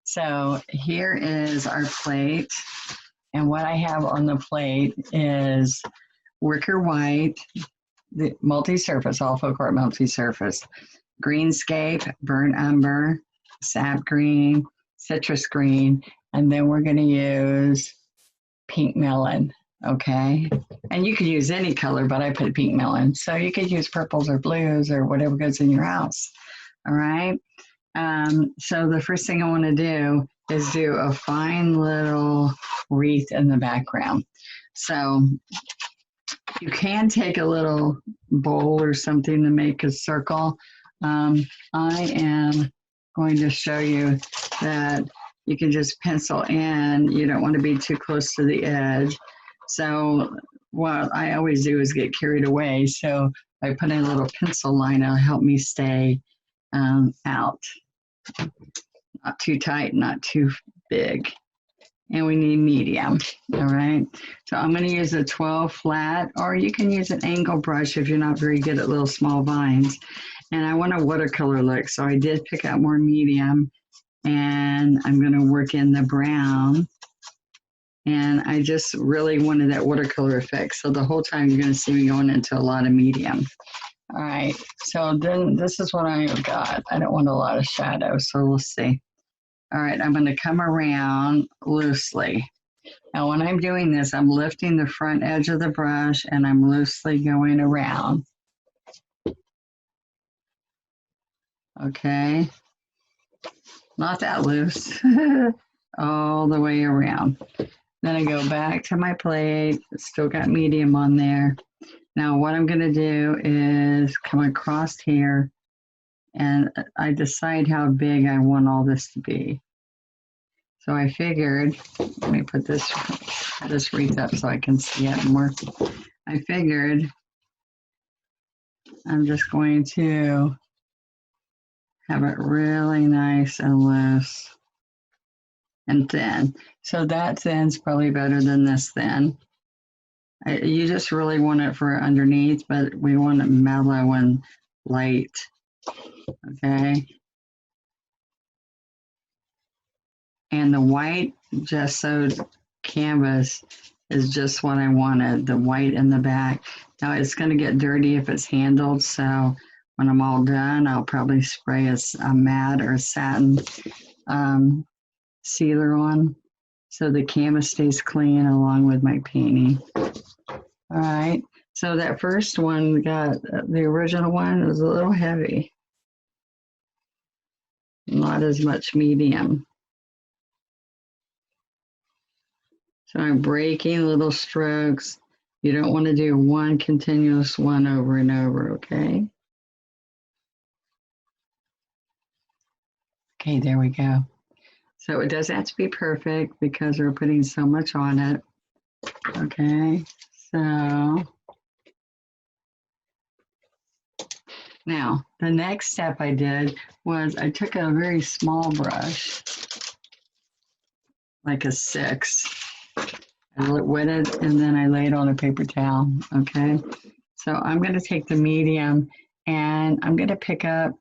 So here is our plate. And what I have on the plate is wicker white, the multi-surface, all FolkArt multi-surface, greenscape, burnt umber, sap green, citrus green, and then we're going to use pink melon, okay? And you could use any color, but I put pink melon. So you could use purples or blues or whatever goes in your house, all right? So the first thing I want to do is do a fine little wreath in the background. So you can take a little bowl or something to make a circle. I am going to show you that you can just pencil in. You don't want to be too close to the edge. So what I always do is get carried away. So I put in a little pencil line. It'll help me stay out. Not too tight, not too big. And we need medium, all right? So I'm going to use a 12 flat, or you can use an angle brush if you're not very good at little small vines. And I want a watercolor look, so I did pick out more medium, and I'm going to work in the brown. And I just really wanted that watercolor effect, so the whole time you're going to see me going into a lot of medium. All right, so then this is what I've got. I don't want a lot of shadow, so we'll see. All right, I'm going to come around loosely. Now, when I'm doing this, I'm lifting the front edge of the brush and I'm loosely going around. Okay, not that loose, all the way around. Then I go back to my plate. It's still got medium on there. Now, what I'm going to do is come across here and I decide how big I want all this to be. So I figured, let me put this wreath up so I can see it more. I figured I'm just going to have it really nice and loose and thin. So that thin's probably better than this thin. You just really want it for underneath, but we want it mellow and light, okay? And the white gessoed canvas is just what I wanted, the white in the back. Now it's going to get dirty if it's handled, so when I'm all done, I'll probably spray a matte or a satin sealer on so the canvas stays clean along with my painting. All right, so that first one got, the original one was a little heavy. Not as much medium. So I'm breaking little strokes. You don't want to do one continuous one over and over, okay? Okay, there we go. So it doesn't have to be perfect because we're putting so much on it. Okay, so now the next step I did was I took a very small brush, like a 6. I wet it and then I laid on a paper towel, okay? So I'm going to take the medium and I'm going to pick up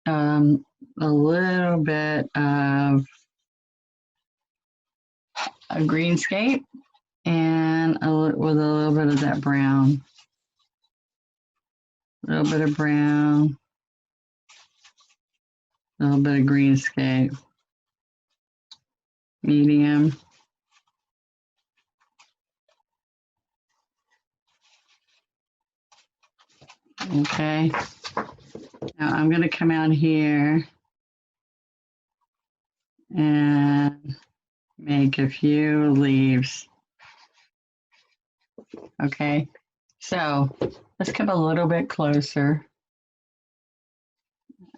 a little bit of a greenscape and with a little bit of that brown. A little bit of brown, a little bit of greenscape, medium. Okay, now I'm going to come out here and make a few leaves. Okay, so let's come a little bit closer.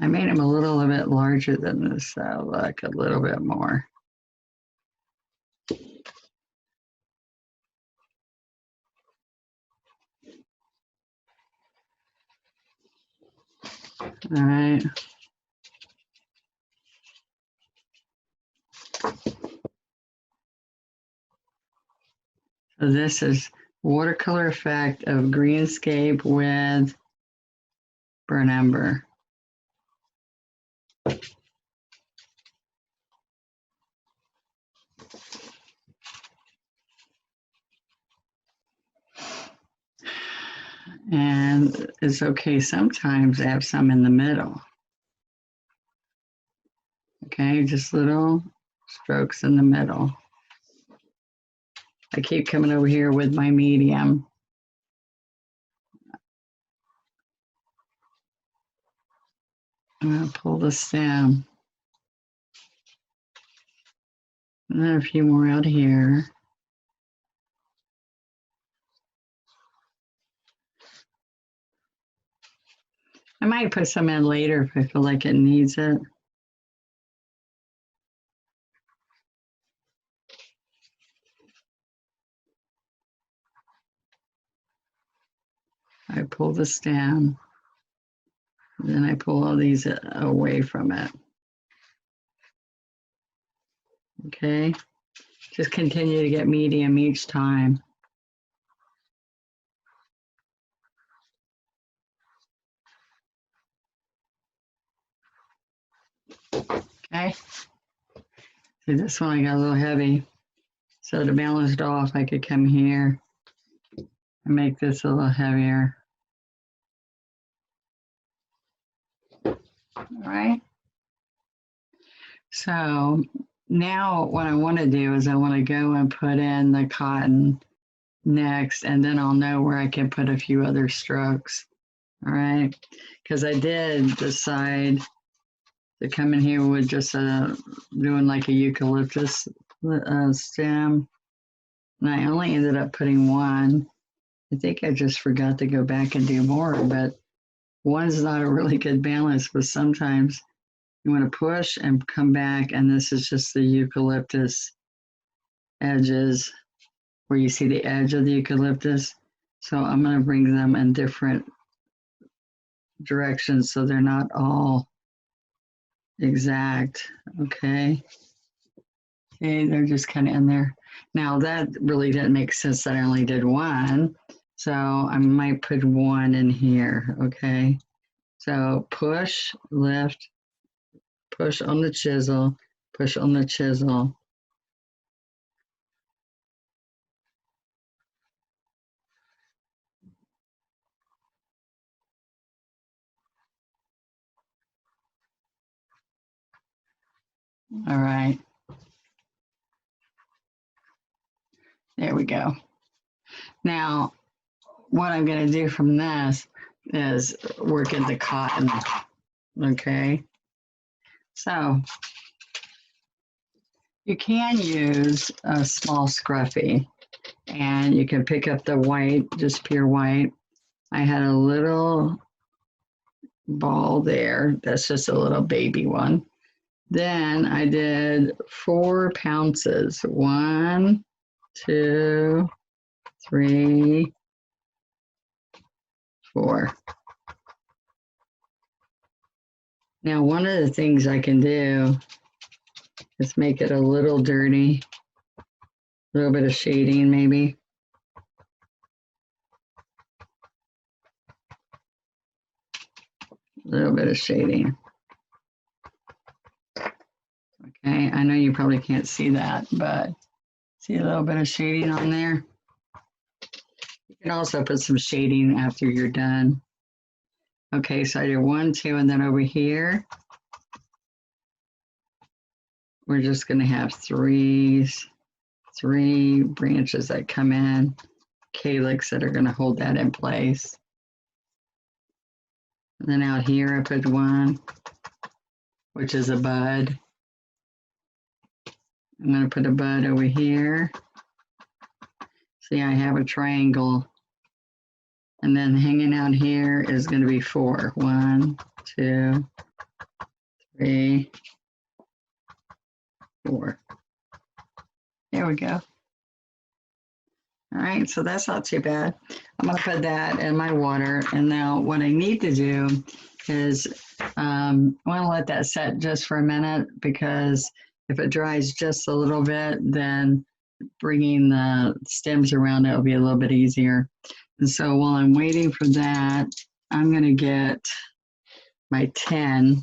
I made them a little bit larger than this, so like a little bit more. All right. So this is watercolor effect of greenscape with burnt umber. And it's okay sometimes to have some in the middle. Okay, just little strokes in the middle. I keep coming over here with my medium. I'm going to pull the stem. And then a few more out here. I might put some in later if I feel like it needs it. I pull the stem, then I pull all these away from it. Okay, just continue to get medium each time. Okay, see this one I got a little heavy. So to balance it off, I could come here and make this a little heavier. All right. So now what I want to do is I want to go and put in the cotton next, and then I'll know where I can put a few other strokes. All right. Because I did decide to come in here with just doing like a eucalyptus stem. And I only ended up putting one. I think I just forgot to go back and do more, but one's not a really good balance, but sometimes you want to push and come back, and this is just the eucalyptus edges where you see the edge of the eucalyptus. So I'm going to bring them in different directions so they're not all exact. Okay. Okay, they're just kind of in there. Now that really didn't make sense that I only did one. So I might put one in here. Okay. So push, lift, push on the chisel, push on the chisel. All right. There we go. Now, what I'm going to do from this is work into cotton. Okay. So you can use a small scruffy, and you can pick up the white, just pure white. I had a little ball there. That's just a little baby one. Then I did 4 pounces. 1, 2, 3, 4. Now, one of the things I can do is make it a little dirty, a little bit of shading maybe. A little bit of shading. Okay, I know you probably can't see that, but see a little bit of shading on there? You can also put some shading after you're done. Okay, so I did 1, 2, and then over here, we're just going to have three branches that come in, calyx that are going to hold that in place. And then out here, I put 1, which is a bud. I'm going to put a bud over here. See, I have a triangle. And then hanging out here is going to be 4. 1, 2, 3, 4. There we go. All right, so that's not too bad. I'm going to put that in my water. And now what I need to do is I want to let that set just for a minute, because if it dries just a little bit, then bringing the stems around it will be a little bit easier. And so while I'm waiting for that, I'm going to get my 10,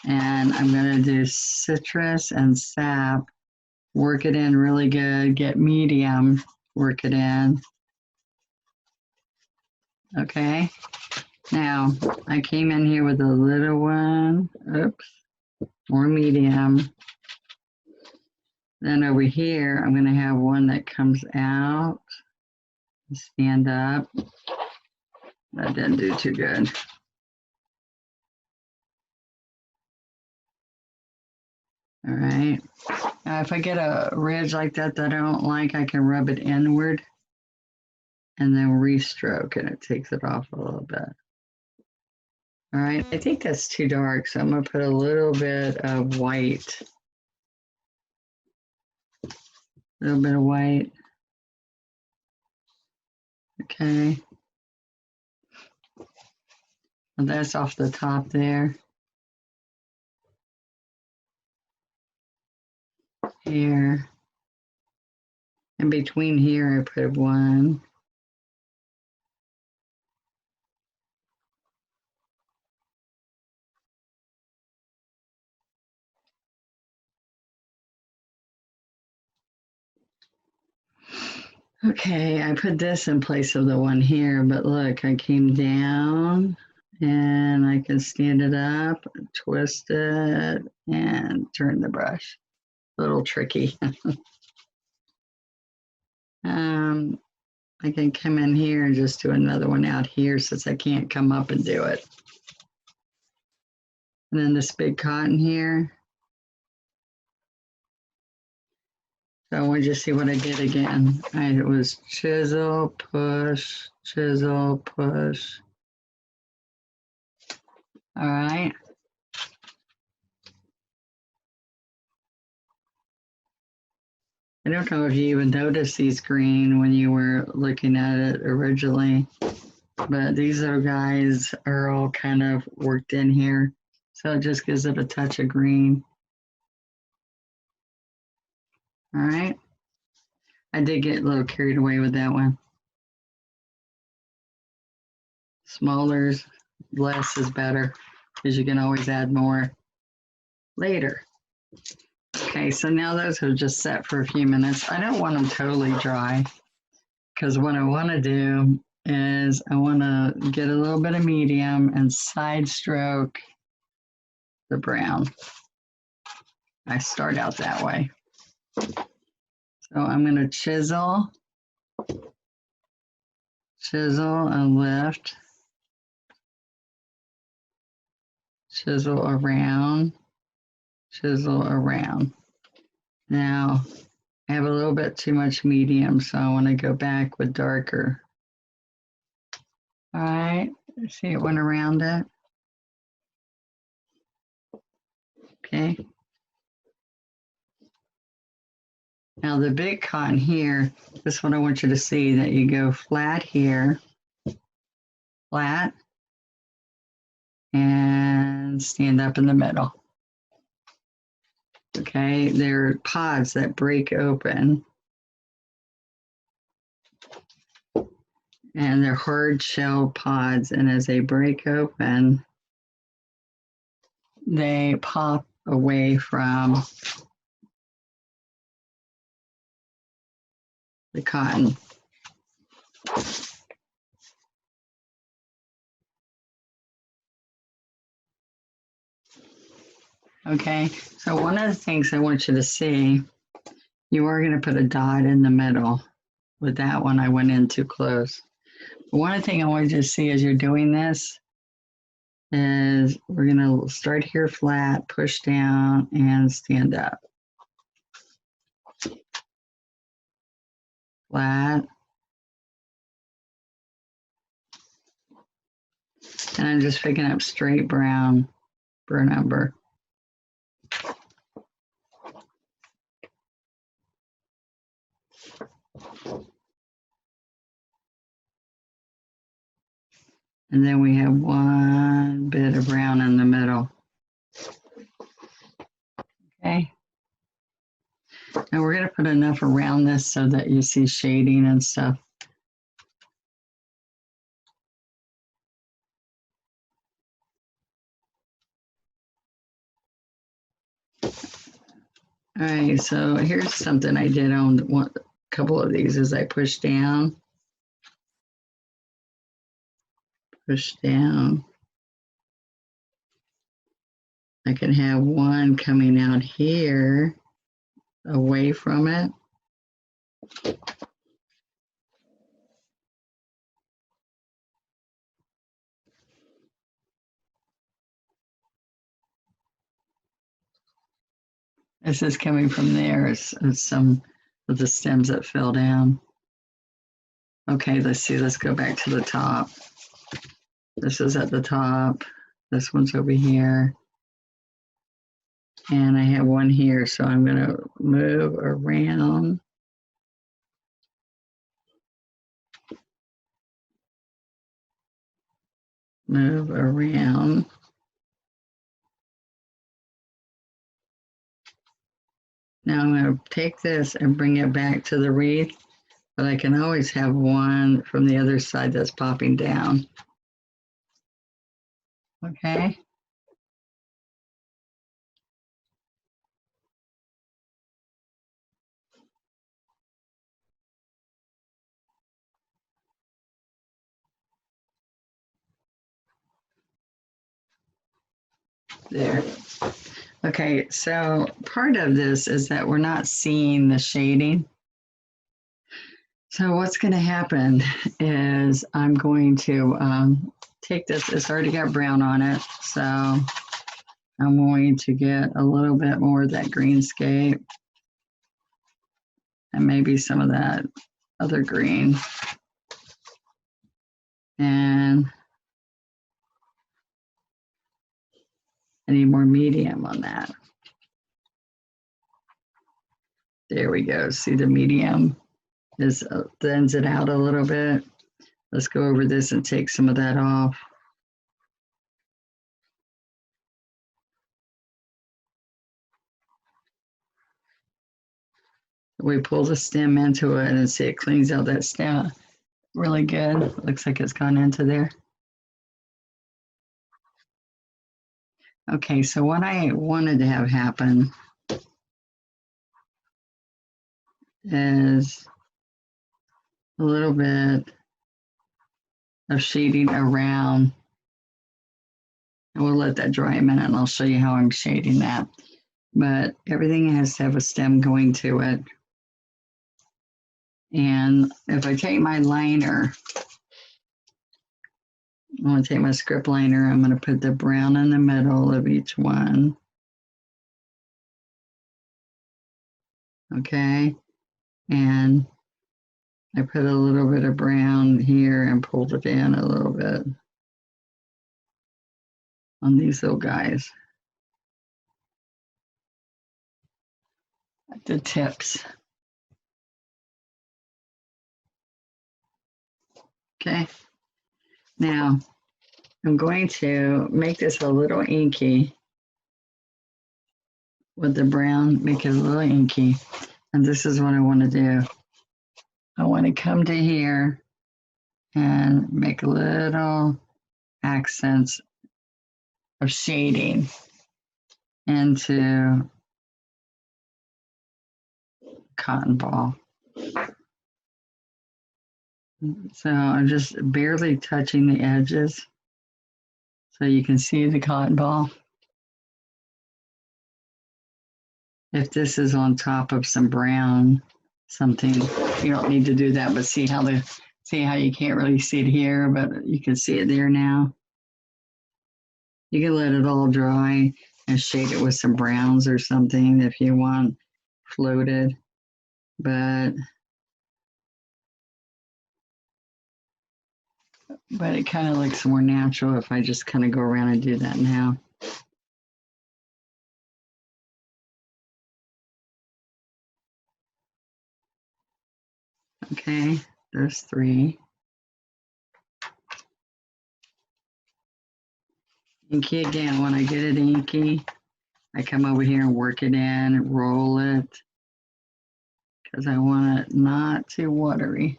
and I'm going to do citrus and sap, work it in really good, get medium, work it in. Okay. Now, I came in here with a little one. Oops. More medium. Then over here, I'm going to have one that comes out. Stand up. That didn't do too good. All right. Now, if I get a ridge like that that I don't like, I can rub it inward and then restroke, and it takes it off a little bit. All right. I think that's too dark, so I'm going to put a little bit of white. A little bit of white. Okay. Well, that's off the top there. Here. In between here, I put one. Okay, I put this in place of the one here, but look, I came down and I can stand it up, twist it, and turn the brush. A little tricky. I can come in here and just do another one out here since I can't come up and do it. And then this big cotton here. So I want you to see what I did again. It was chisel, push, chisel, push. All right. I don't know if you even noticed these green when you were looking at it originally, but these little guys are all kind of worked in here. So it just gives it a touch of green. All right. I did get a little carried away with that one. Smaller, less is better because you can always add more later. Okay, so now those are just set for a few minutes. I don't want them totally dry because what I want to do is I want to get a little bit of medium and side stroke the brown. I start out that way. So I'm going to chisel and lift, chisel around, chisel around. Now, I have a little bit too much medium, so I want to go back with darker. All right, see it went around it. Okay. Now the big cotton here, this is what I want you to see, that you go flat here, flat, and stand up in the middle. Okay, there are pods that break open. And they're hard shell pods, and as they break open, they pop away from the cotton. Okay, so one of the things I want you to see, you are going to put a dot in the middle. With that one, I went in too close. One thing I want you to see as you're doing this is we're going to start here flat, push down, and stand up. Flat. And I'm just picking up straight brown for a number. And then we have one bit of brown in the middle. Okay. Now we're going to put enough around this so that you see shading and stuff. All right, so here's something I did on a couple of these as I pushed down. push down. I can have one coming out here away from it. This is coming from there. It's some of the stems that fell down. Okay, let's see. Let's go back to the top. This is at the top. This one's over here. And I have one here, so I'm going to move around. Move around. Now I'm going to take this and bring it back to the wreath, but I can always have one from the other side that's popping down. Okay. There. Okay, so part of this is that we're not seeing the shading. So what's going to happen is I'm going to take this. It's already got brown on it, so I'm going to get a little bit more of that greenscape and maybe some of that other green. And I need more medium on that. There we go. See, the medium is thins it out a little bit. Let's go over this and take some of that off. We pull the stem into it and see it cleans out that stem really good. Looks like it's gone into there. Okay, so what I wanted to have happen is a little bit of shading around. And we'll let that dry a minute and I'll show you how I'm shading that. But everything has to have a stem going to it. And if I take my liner, I'm going to take my script liner, I'm going to put the brown in the middle of each one. Okay. And I put a little bit of brown here and pulled it in a little bit on these little guys. At the tips. Okay. Now, I'm going to make this a little inky with the brown, make it a little inky. And this is what I want to do. I want to come to here and make little accents of shading into cotton ball. So I'm just barely touching the edges so you can see the cotton ball. If this is on top of some brown something, you don't need to do that, but see how you can't really see it here, but you can see it there now. You can let it all dry and shade it with some browns or something if you want floated, but it kind of looks more natural if I just kind of go around and do that now. Okay, there's 3. Inky again, when I get it inky, I come over here and work it in, roll it, because I want it not too watery.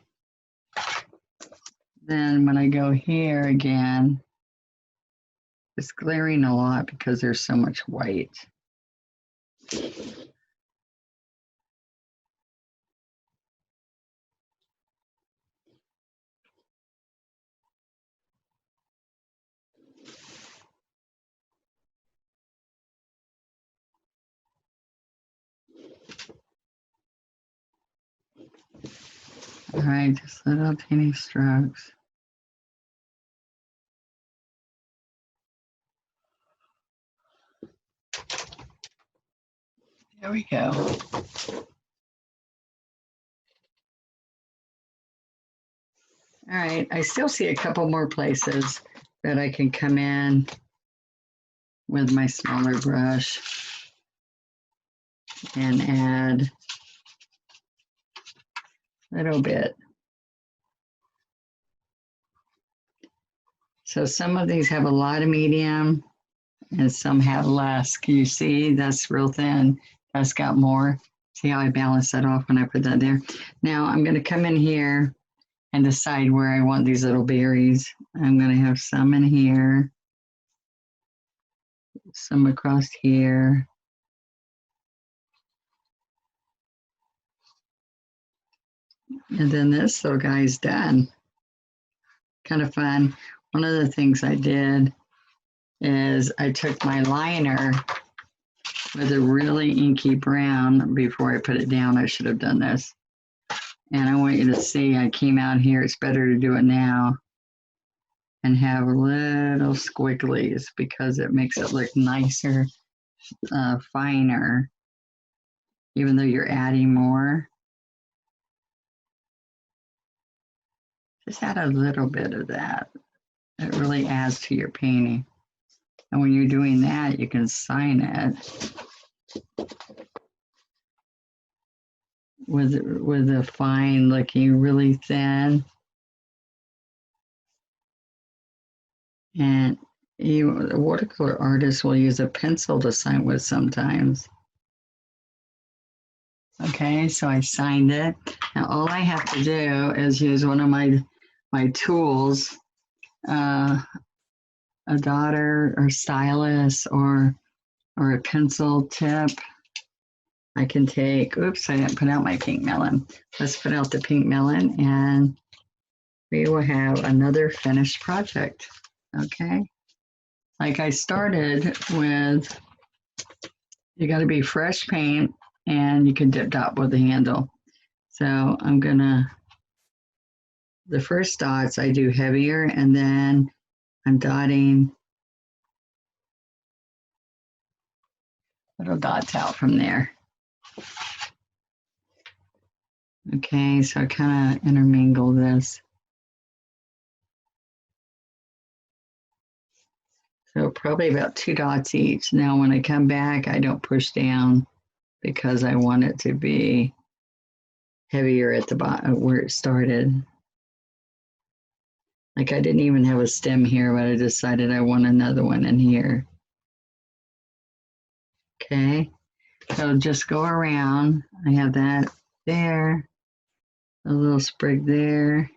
Then when I go here again, it's glaring a lot because there's so much white. All right, just little teeny strokes. There we go. All right, I still see a couple more places that I can come in with my smaller brush and add a little bit. So some of these have a lot of medium and some have less. Can you see that's real thin? That's got more. See how I balance that off when I put that there? Now I'm going to come in here and decide where I want these little berries. I'm going to have some in here, some across here. And then this little guy's done. Kind of fun. One of the things I did is I took my liner with a really inky brown. Before I put it down, I should have done this. And I want you to see, I came out here, it's better to do it now, and have little squigglies because it makes it look nicer, finer, even though you're adding more. Just add a little bit of that. It really adds to your painting. And when you're doing that, you can sign it with a fine looking, really thin. And you, the watercolor artist will use a pencil to sign with sometimes. Okay, so I signed it. Now all I have to do is use one of my tools, a dot or stylus or a pencil tip. I can take, oops, I didn't put out my pink melon. Let's put out the pink melon and we will have another finished project, okay? Like I started with, you gotta be fresh paint and you can dip dot with the handle. So I'm gonna, the first dots I do heavier and then I'm dotting little dots out from there. Okay, so I kind of intermingle this. So probably about 2 dots each. Now when I come back, I don't push down because I want it to be heavier at the bottom where it started. Like I didn't even have a stem here, but I decided I want another one in here. Okay, so just go around. I have that there, a little sprig there.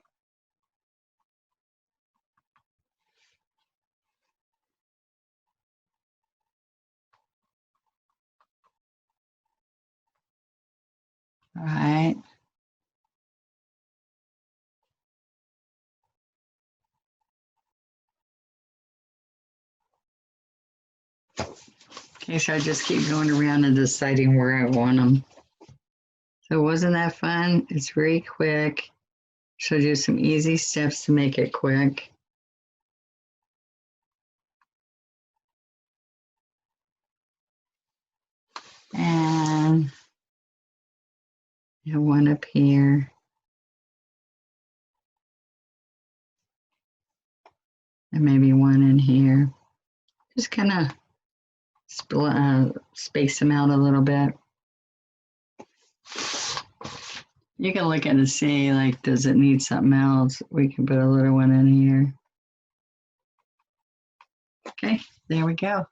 All right. Okay, so I just keep going around and deciding where I want them. So wasn't that fun? It's very quick. Showed you some easy steps to make it quick. And one up here. And maybe one in here. Just kind of space them out a little bit. You can look at it and see, like, does it need something else? We can put a little one in here. Okay, there we go.